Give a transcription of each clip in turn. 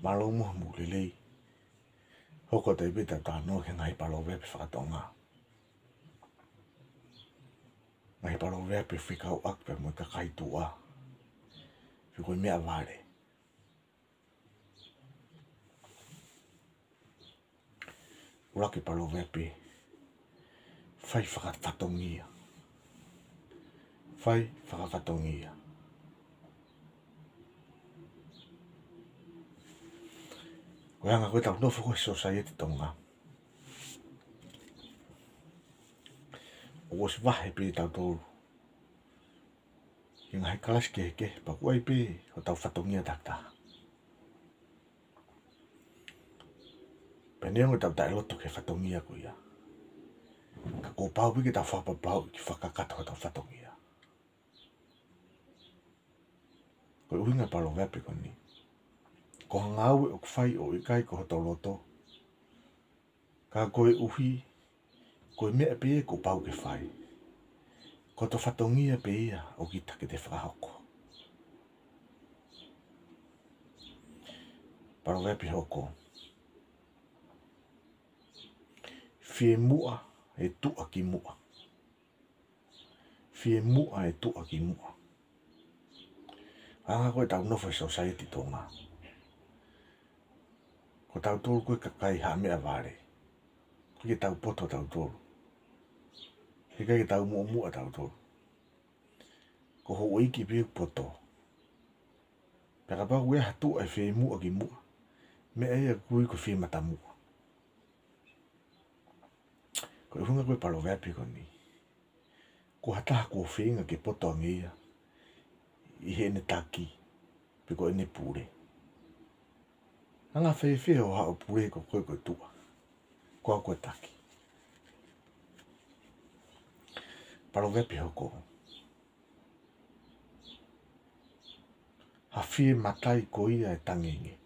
malo mo mo lele hoko te bita ta no ke ngai palo ve whakatonga ngai palo ve pe whikau ak pe mo ka kai tua whiko mea vare uraki palo ve pe whai whakatongia whai whakatongia Koe anga koe tau nofo koe society tonga. O was wahe pe tau tōru. I ngai kalas ke, pa kuai pe o tau whatongia takta. Pene o tau tae loto ke whatongia kuia. Ka ko pau pi ke tau whapapau ki whakakato o tau whatongia. Koe uhinga palo vepe koni. Ko hangaue o kwhai o ikai ko hoto loto. Ka koe uhi, koe mea pe ko pau ke whai. Ko to whatongia pe ia o ki take te whahoko. Paro vepi hoko. Fie mua e tua ki mua. Fie mua e tua ki mua. Anga koe tau nofo society tonga. Ko tau tōru koe kakai ha mea vare. Ko ke tau poto tau tōru. He kai ke tau mua tau tōru. Ko ho oiki piu poto. Peka pau ue hatu ai whi mua ki mua. Mea ia kui ko whi mata mua. Ko i hunga koe palo vepi ko ni. Ko hataha ko whinga ke poto angia. I he ne taki. Piko ene pure. Anga whi o hao pure ko koe koe tua. Koa koe taki. Palo vepi hoko. Ha whi matai ko ia e tangenge.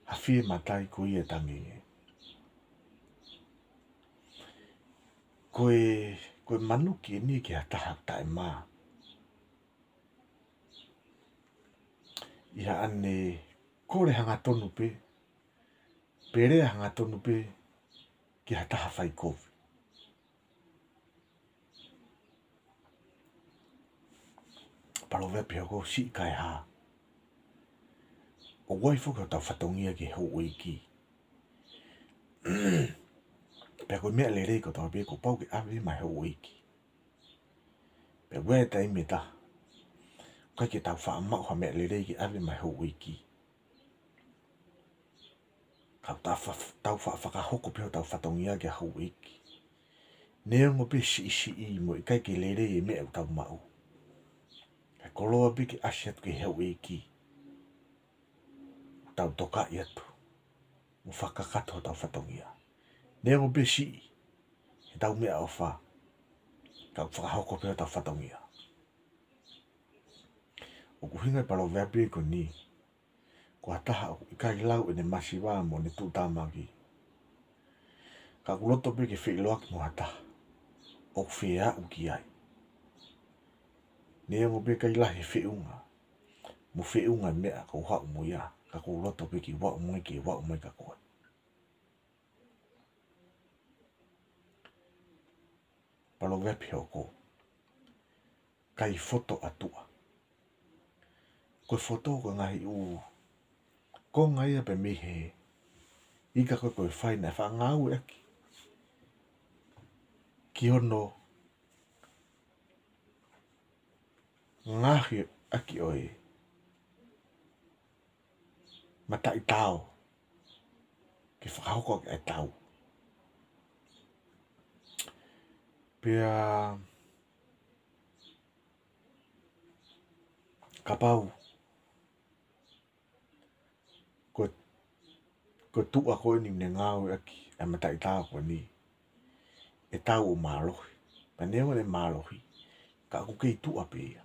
Ha whi matai ko ia e tangenge. Koe manuki ni ki hataha tae maa. Ia ane kore hanga tonu pe. Pere hanga tonu pe. Ki hataha whai kovi. Palo vepi hoko si kai haa. O waifuka tau whatongia ki ho oiki. Pea koe mea le rei ko tau pe ko pau ki awe mai ho oiki. Pea wea tai me ta. Kai ki tau wha amau ha mea le rei ki awe mai ho oiki. Kau tau wha whakahoko peo tau whatongia ki ho oiki. Neongo pe si i mo i kai ki le rei e mea tau mau. Kai koloa pe ki asiat ki ho oiki. Tau toka i atu. Mo whakakato tau whatongia. Neongo pe si i. E tau mea o wha. Kau whakahoko peo tau whatongia. O kuhingai palo vepi ko ni. Ko hataha o ikai lau e ne masiwa mo ne tūtamaki. Ka kuloto pe ki whiloaki mo hataha. O whia uki ai. Neongo pe kai lahi whiunga. Mo whiunga mea ko hau mo ia. Ka kuloto pe ki wau mai ka koe. Palo vepi hoko. Kai foto atua. Koe foto ko ngahi u. Ko ngai ape mihe. Ika koe koe whaina wha ngau eki. Ki ono. Ngahi aki oe. Mata i tau. Ki whakahoko ki e tau. Pea. Kapau. Ko tua koe ni ne ngau aki. E mata i tau koe ni. E tau o mālohi. Pa neo ne mālohi. Ka aku kei tua pe ia.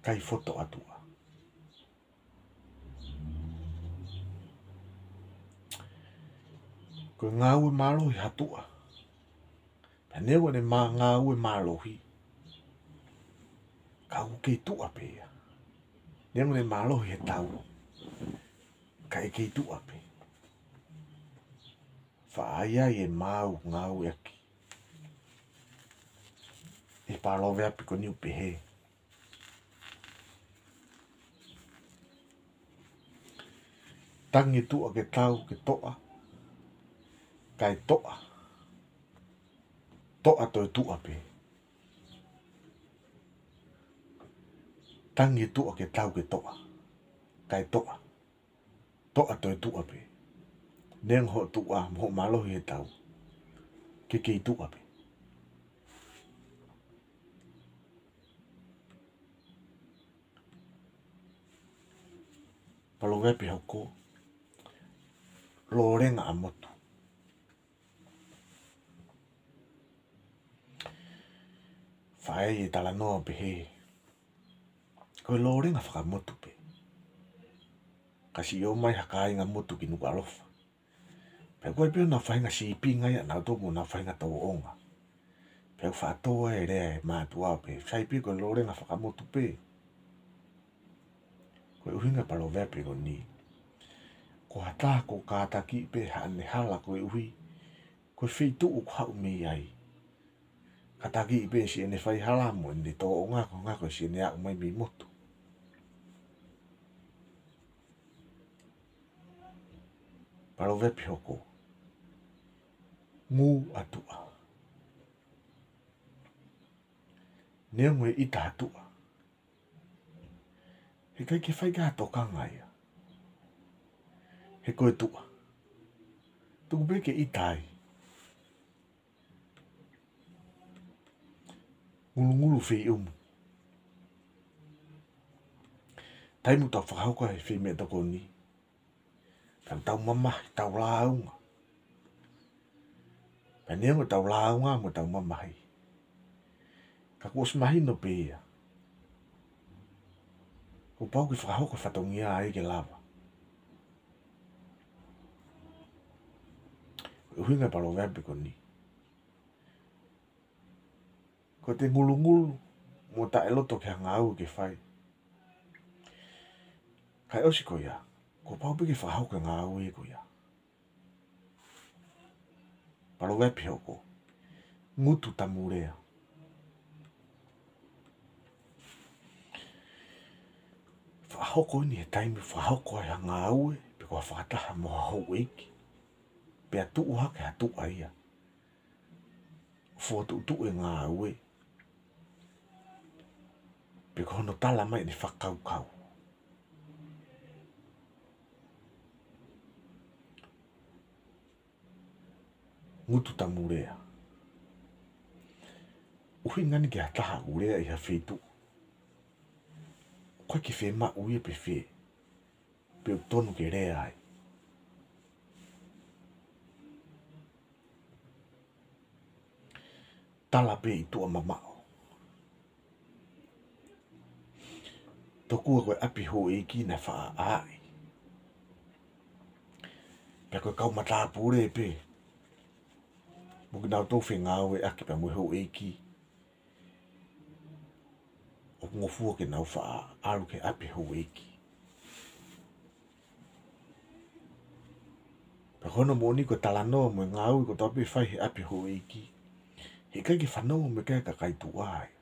Kai foto atua. Ko ngau e mālohi hatua. Pa neo ne ngau e mālohi. Ka aku kei tua pe ia. Neng le malo he tau. Kai kei tu ape. Whaaya e mau ngau eki. E pālowe api ko niu pehe. Tangi tua ke tau ke toa. Kai toa. Toa toi tua pe. Tangi tua ke tau ke toa. Kai toa. Toa toi tua pe. Neng ho tua mo malo he tau. Ke kei tua pe. Palowe pe hoko. Lorenga a motu. Whae e tala noa pe he. Koe lorenga whakamotu pe. Kasi o mai hakai ngā motu ki nuka alofa. Pea koe peo na whainga siipi ngai a nau toku na whainga tau onga. Pea whaatoa e rea e mātua pe. Sai pe koe lorenga whakamotu pe. Koe uhinga palo vepe ko ni. Ko hata ko kātaki pe hane hala koe uhi. Koe whitu u hau me ai. Kataki pe si ene whai hala mo ene tō o ngako si ene au mai mi motu. Palo vepe hoko. Ngu atua. Neongo e ita atua. He kai ke whai ka toka ngai. He koe tua. Tuku pe ke itai. Ngulu whi umu. Taimu tau whakauka he whi mea toko ni. Tam tau mama, tau launga. Pa neongo tau launga mo tau mama hei. Ka kuos mahino pe ia. Ko pau ki whakauka whatongia ai ke lava. Uhinga palo vepe ko ni. Ko te ngulu mo ta eloto ke hanga au ke whai. Kai osi ko ia. Ko pau pe ke whakauka ngā au e ko ia. Palo vepe hoko. Ngutu tamurea. Whahoko ni he taimi whahoko ai hanga au e. Pe kua whakataha moha hou eiki. Pea tuu hake ha tuu aia. Fua tuu e ngā au e. Pe kua hono tala mai ni whakau kau. Ngutu tamurea. Uhi ngani ki hataha urea i ha whitu. Koe ki whe ma ui e pe whe. Pe tonu ke rea ai. Tala pe i tua mamao. Tokua koe api ho e ki na wha ai. Pe koe kau mata pure e pe. Muki nau tō whi ngāu e aki pa mui ho e ki. O ngofua ke nau wha aru ke api ho e ki. Pe hono mo ni ko talanoa mo ngāu ko tō pe whai he api ho e ki. He kai ki whanau me kai ka kai tu ai.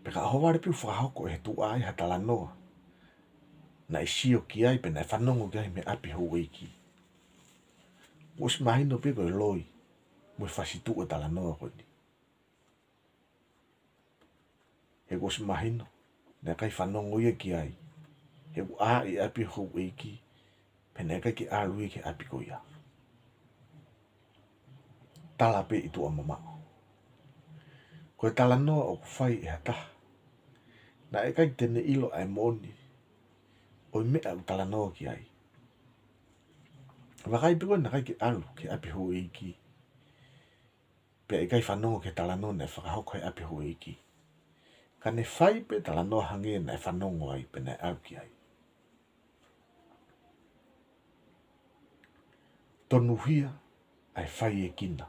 Pe ka ahoware piu whahoko e tu ai ha talanoa. Na isio ki ai pe na whanongo ki ai me api ho e ki. Os mahino pe koe loi. Mo whasitu o talanoa koe ni. He os mahino. Na kai whanongo ia ki ai. He u a i api ho e ki. Pe na kai ki aru ki api ko ia. Tala pe i tua mamao. Koe talanoa o whai e hataha. Na e kai tene ilo ai moni. O mea u talanoa ki ai. Wakai pe koe na kai ki aru ki api ho e ki. Pe e kai whanongo ke talanoa na e whakahoko e api ho e ki. Ka ne whai pe talanoa hange na e whanongo ai pe na e au ki ai. Tonuhia ai whai e kina.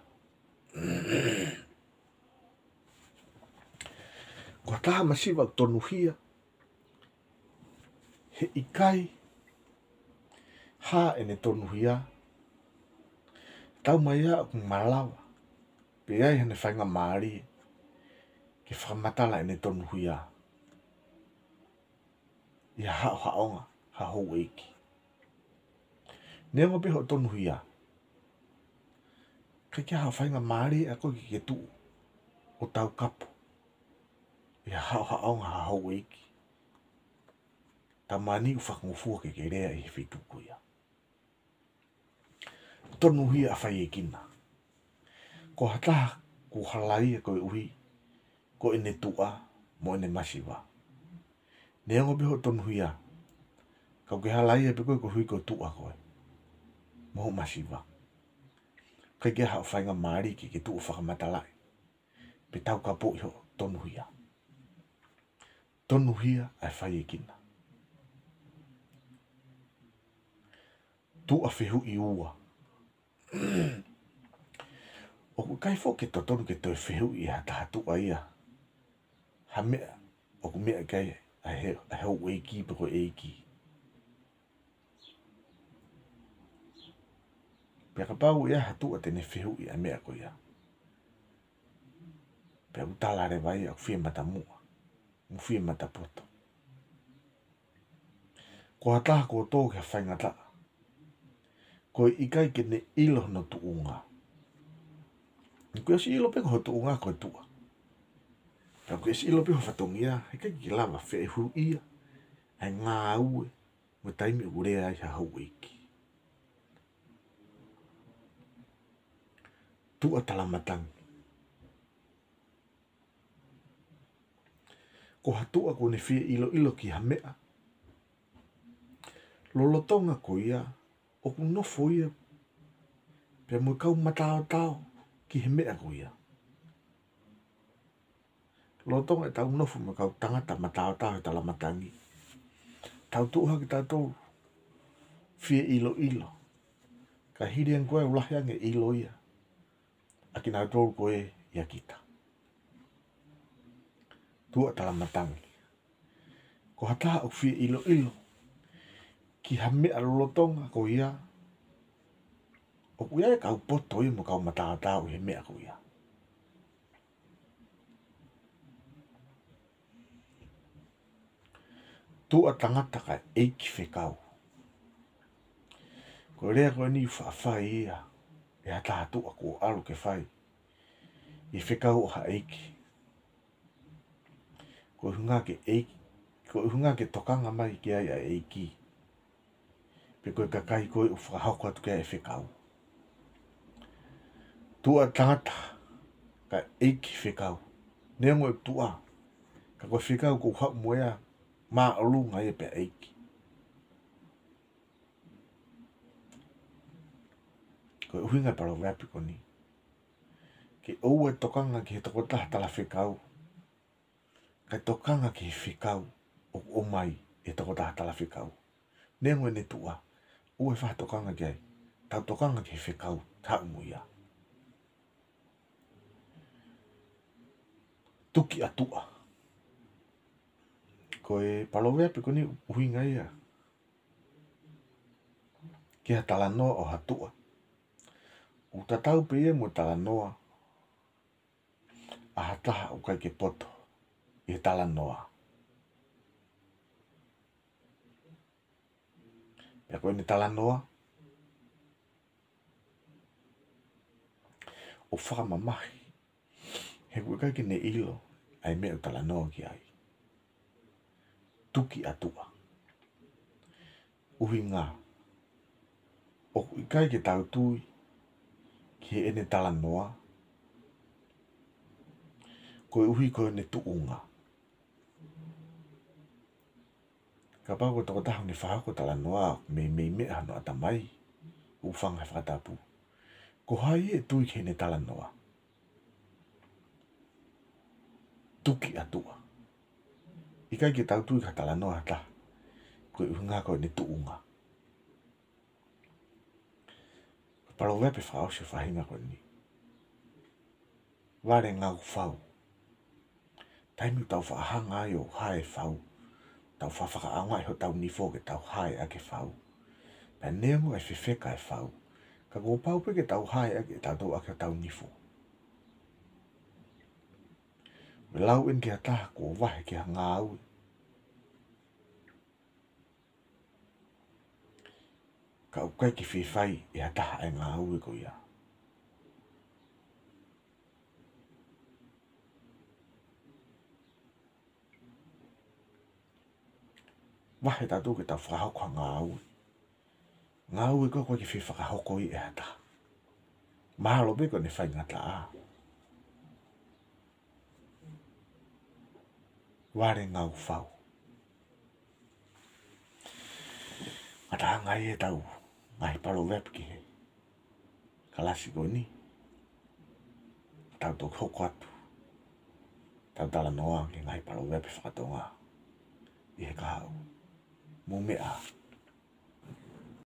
Kua taha masiwa tonuhia he ikai ha ene tonu hia tau mai a ku malawa pe ai hene whainga maari ke whakamatala ene tonu hia ia hao haonga ha hou eiki nengo pe ho tonu hia ke kia ha whainga maari a koe ki ke tu o tau kapo ia hao haonga ha hou eiki ta mani u whakamufua ke rea i he whituku ia tonu hia a whai e kina ko hataha ku halai e koe uhi ko ene tua mo ene masiwa nengo pe ho tonu hia kau ke halai e pe koe ko hui ko tua koe mo masiwa kai ke hao whainga maari ki ke tu o whakamatalai pe tau ka po iho tonu hia ai whai e kina tu a whihu i ua o ku kai fo ke to tonu ke to whihu i hata tu a ia ha mea o ku mea kai a heo eiki pe ko eiki pe ka pau ia hatu a tene whihu i a mea ko ia pe utala re vai a whia mata mua mu whia mata poto ko hata ko tō ke whainga ta ko ikai ke ne ilo no tu unga ko si ilo pe ko tu unga ko tua pe ko si ilo pe ho fatongia he kai ki lava fe hu ia ai ngā ue mo taimi urea ai ha hau eiki tu a talamatang ko hatua ko ne fia ilo ki ha mea lolotonga ko ia o ku nofo ia pe mo kau matao ki he mea ko ia lolotonga e tau nofo mo kau tangata matao he talamatangi tau tuha ki tau fia ilo ka hirian koe ulahiange ilo ia aki nau tolu koe ia kita tua talamatangi ko hataha o fia ilo ki ha mea lolotonga ko ia o ku ia e kau poto ia mo kau matao he mea ko ia tua tangata ka eiki whekau ko rea koe ni whaafai ia e hataha tua ko alu ke whai i whekau ha eiki ko hunga ke tokanga mai ki ai a eiki pe koe kakai koe u whakahauko atu kia e whekau tua tangata ka eiki whekau nengo e tua ka koe whekau ko hau moea mā olunga e pe eiki koe uhinga paro wapi ko ni ke ou e tokanga ki he tokotaha tala whekau ka tokanga ki he whekau o mai e tokotaha tala whekau nengo e ne tua ue wha tokanga ki ai tau tokanga ki he whekau ta umu ia tuki atua koe palowea pe koni uhinga ia ki ha tala noa o hatua u tatau pe ia mo tala noa a hataha o kai ke poto i tala noa pe koe ni tala noa o whakamamahi he koe kai ke ne ilo ai mea o tala noa ki ai tuki atua uhinga o ikai ke tau tui ki ene tala noa koe uhi koe ne tuunga ka pau ko toko tahu ni whahako tala noa me hano atamai ufanga whakatapu ko hai e tui ki ene tala noa tuki atua ikai ke tau tui ka tala noa hata koe uhinga koe ne tuunga palo wepe whao se whahinga koe ni ware ngau whau taimi tau whaahanga ai o hae whau tau whawhakaanga ho tau nifo ke tau hae ake whau. Pea neango e whiwheka e whau. Ka ngō paupe ke tau hae ake tau tau ake tau nifo. Me lau in ke ataha ko wahe ke hanga au. Ka ukai ki whiwhai e ataha e ngā au e ko ia. Wahe tatu ke tau whahoko ngā au. Ngā au e koe ki whiwhakahoko i e ataha. Mahalo me ko ne whai ngata a. Ware ngau whau. Ngata ngai e tau. Ngai palo wep ki he. Kalasi ko ni. Tau tok hoko atu. Tau tala noa ki ngai palo wep whakatonga. I he kahau. Mo mea.